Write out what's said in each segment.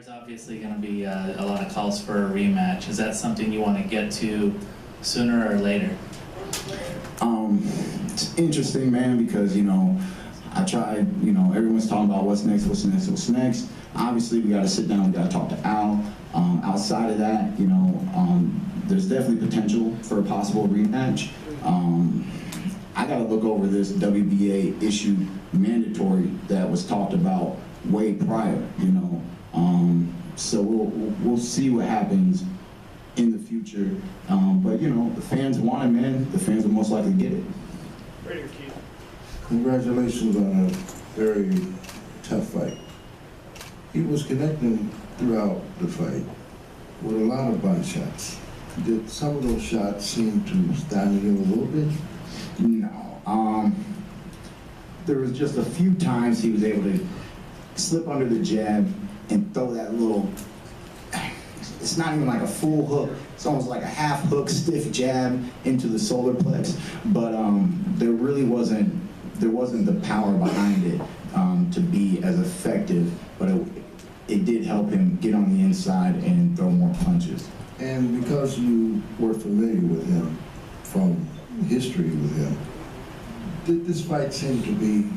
There's obviously going to be a lot of calls for a rematch. Is that something you want to get to sooner or later? It's interesting, man, because, I tried, everyone's talking about what's next. Obviously, we got to sit down, we got to talk to Al. Outside of that, there's definitely potential for a possible rematch. I got to look over this WBA issued mandatory that was talked about way prior, so we'll see what happens in the future. But the fans want it, man. The fans will most likely get it. Right here, Keith. Congratulations on a very tough fight. He was connecting throughout the fight with a lot of body shots. Did some of those shots seem to stymie him a little bit? No. There was just a few times he was able to slip under the jab and throw that little, it's not even like a full hook, it's almost like a half hook, stiff jab into the solar plex, but there wasn't the power behind it to be as effective, but it did help him get on the inside and throw more punches. And because you were familiar with him, from history with him, did this fight seem to be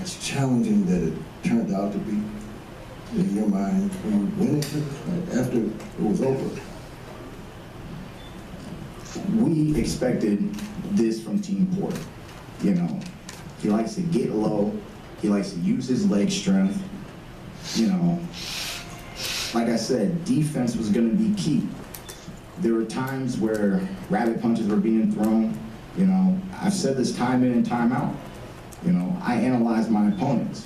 as challenging that it turned out to be in your mind when you went into the fight after it was over? We expected this from Team Porter. He likes to get low, he likes to use his leg strength. Like I said, defense was going to be key. There were times where rabbit punches were being thrown. I've said this time in and time out. I analyze my opponents.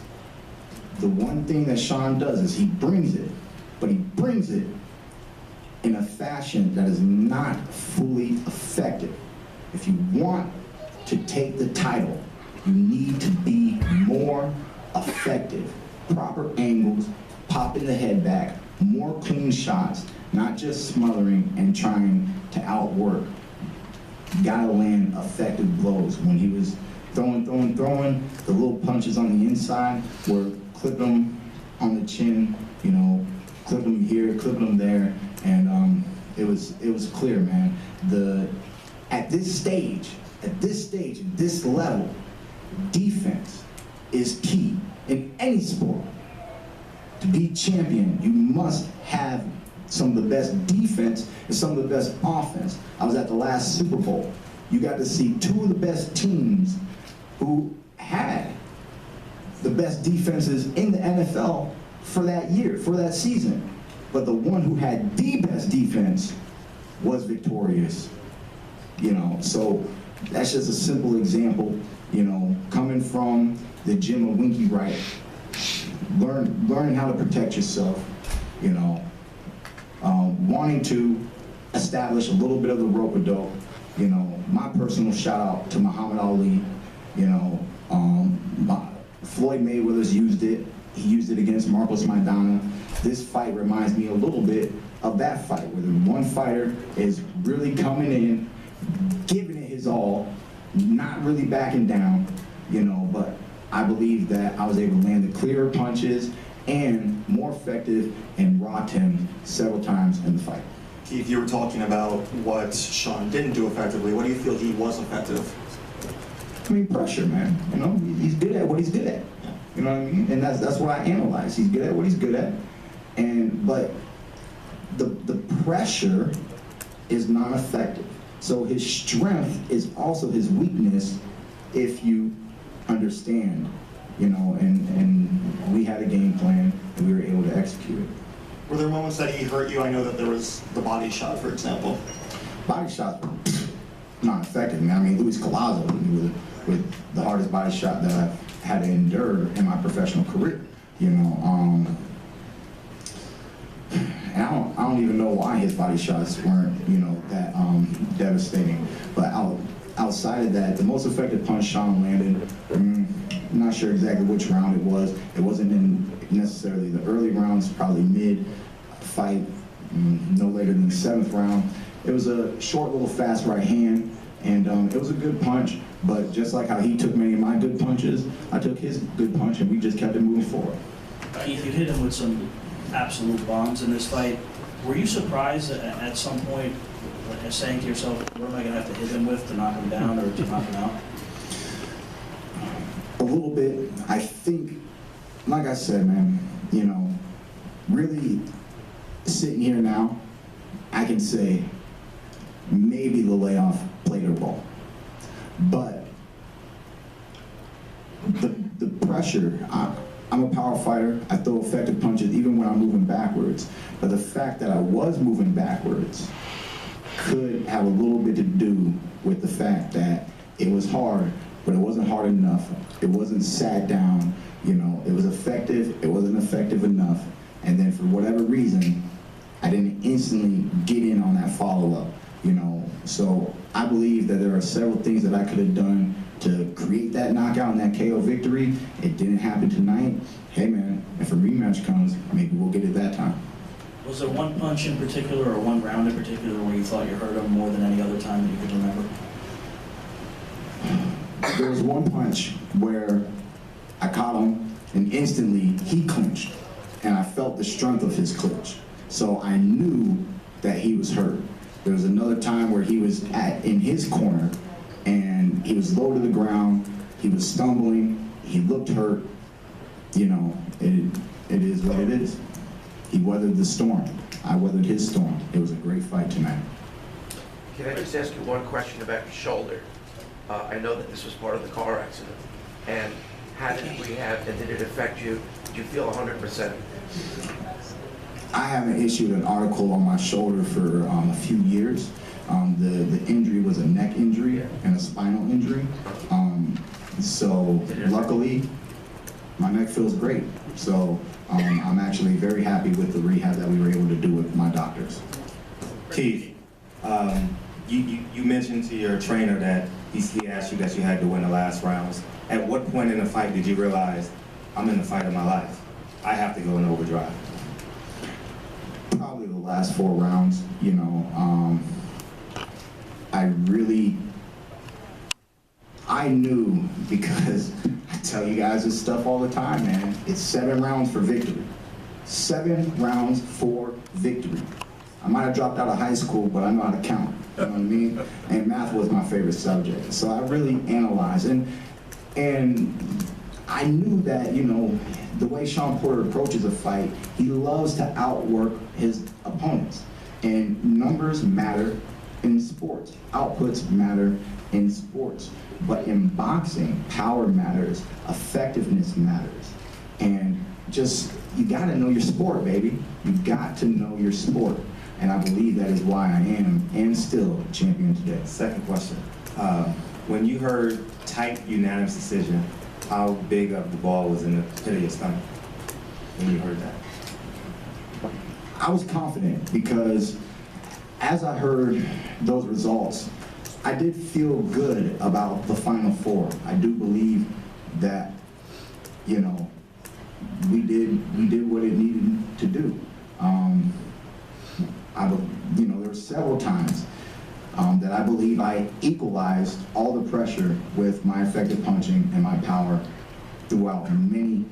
The one thing that Shawn does is he brings it, but he brings it in a fashion that is not fully effective. If you want to take the title, you need to be more effective. Proper angles, popping the head back, more clean shots, not just smothering and trying to outwork. You gotta land effective blows. When he was throwing, the little punches on the inside were clipping him on the chin, clipping him here, clipping him there, and it was clear, man. At this stage, at this level, defense is key in any sport. To be champion, you must have some of the best defense and some of the best offense. I was at the last Super Bowl. You got to see two of the best teams who had the best defenses in the NFL for that year, for that season. But the one who had the best defense was victorious. So that's just a simple example, coming from the gym of Winky Wright, learning how to protect yourself, wanting to establish a little bit of the rope-a-dope. My personal shout out to Muhammad Ali. Floyd Mayweather's used it. He used it against Marcos Maidana. This fight reminds me a little bit of that fight, where the one fighter is really coming in, giving it his all, not really backing down, but I believe that I was able to land the clearer punches and more effective and rocked him several times in the fight. Keith, you were talking about what Shawn didn't do effectively. What do you feel he was effective? Pressure, man. He's good at what he's good at. You know what I mean? And that's what I analyze. He's good at what he's good at. But the pressure is not effective. So his strength is also his weakness, if you understand, and we had a game plan and we were able to execute it. Were there moments that he hurt you? I know that there was the body shot, for example. Body shots were not effective, man. Luis Collazo with the hardest body shot that I've had to endure in my professional career, and I don't even know why his body shots weren't, that devastating. But outside of that, the most effective punch Shawn landed, I'm not sure exactly which round it was. It wasn't in necessarily the early rounds, probably mid-fight, no later than the 7th round. It was a short, little fast right hand, and it was a good punch, but just like how he took many of my good punches, I took his good punch, and we just kept it moving forward. Keith, you hit him with some absolute bombs in this fight. Were you surprised at some point, like, saying to yourself, what am I going to have to hit him with to knock him down or to knock him out? A little bit. I think, like I said, man, you know, really sitting here now, I can say maybe the layoff played a role. But the pressure, I'm a power fighter. I throw effective punches even when I'm moving backwards. But the fact that I was moving backwards could have a little bit to do with the fact that it was hard, but it wasn't hard enough. It wasn't sat down, you know, it was effective, it wasn't effective enough. And then for whatever reason, I didn't instantly get in on that follow-up, you know. So I believe that there are several things that I could have done to create that knockout and that KO victory. It didn't happen tonight. Hey man, if a rematch comes, maybe we'll get it that time. Was there one punch in particular or one round in particular where you thought you hurt him more than any other time that you could remember? There was one punch where I caught him and instantly he clinched, and I felt the strength of his clinch. So I knew that he was hurt. There was another time where he was in his corner and he was low to the ground, he was stumbling, he looked hurt. You know, it is what it is. He weathered the storm. I weathered his storm. It was a great fight tonight. Can I just ask you one question about your shoulder? I know that this was part of the car accident. And how did it rehab and did it affect you? Did you feel 100%? I haven't issued an article on my shoulder for a few years. The injury was a neck injury and a spinal injury. So luckily, my neck feels great. So I'm actually very happy with the rehab that we were able to do with my doctors. Keith, you mentioned to your trainer that he asked you that you had to win the last rounds. At what point in the fight did you realize, I'm in the fight of my life? I have to go in overdrive. Probably the last 4 rounds, you know. I knew, because I tell you guys this stuff all the time, man. It's 7 rounds for victory. 7 rounds for victory. I might have dropped out of high school, but I know how to count. You know what I mean? And math was my favorite subject. So I really analyzed. And I knew that, you know, the way Shawn Porter approaches a fight, he loves to outwork his opponents. And numbers matter in sports. Outputs matter in sports. But in boxing, power matters, effectiveness matters. And just, you gotta know your sport, baby. You got to know your sport. And I believe that is why I am, and still, champion today. Second question. When you heard tight, unanimous decision, how big of the ball was in the pit of your stomach when you heard that? I was confident because as I heard those results, I did feel good about the Final 4. I do believe that, you know, we did what it needed to do. You know, there were several times that I believe I equalized all the pressure with my effective punching and my power throughout many